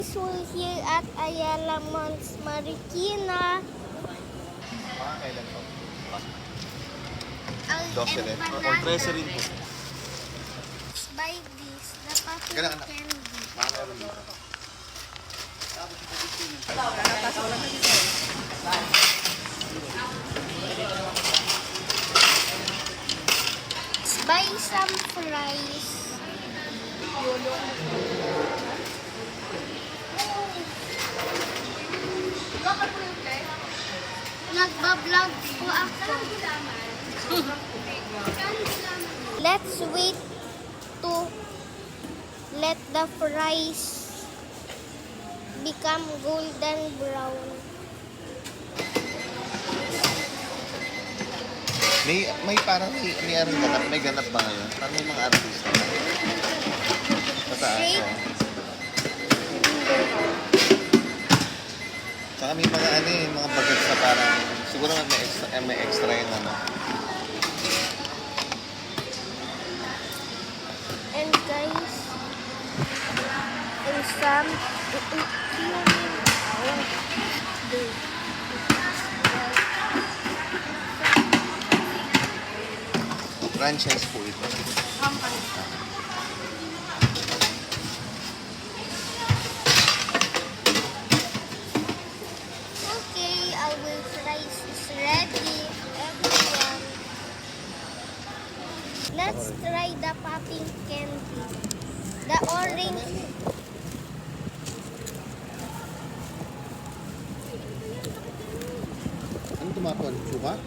We're here at Ayala Mons Marikina. Mga kailan po? Ang 12 rin. O 13 rin po. Buy this, the puppy Ganun, anak. candy. Meron dito. Buy some fries. Nagbablog po ako. Let's wait to let the fries become golden brown. May parang may arang ganap. May ganap ba ngayon? Parang may mga artista. Sa taas. Shake. Oh. Tsaka may mga mga bagets na parang siguro may extra yung ano. And guys, and some Franchise po ito. okay, our fries is ready, everyone. Let's try the popping candy. The orange. Ano tumapon? Suka?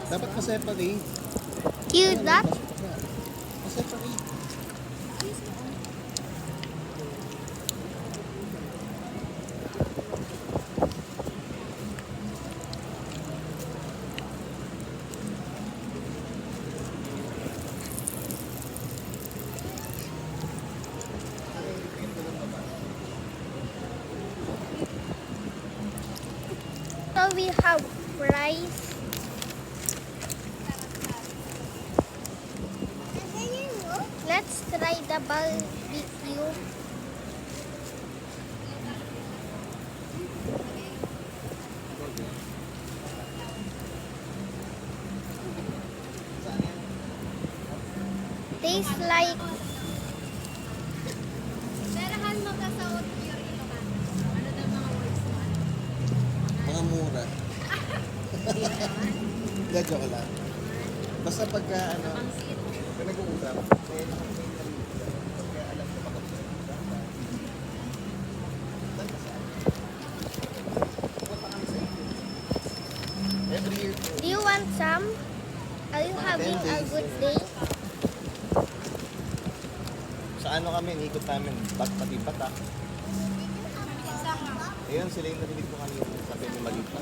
Dapat ma-separate. Hear that? Ma-separate. So we have fries. Let's try the barbecue. Tastes like Mga mura. Hindi, joke lang. Basta pagka ano, nag-uusap, may kaya alam ko baka every year po. Do you want some? Are you having a good day? Sa ano kami, nikot namin, pati Batak. Ayun, sila yung narinig ko kanina, sabi ni Maliit pa.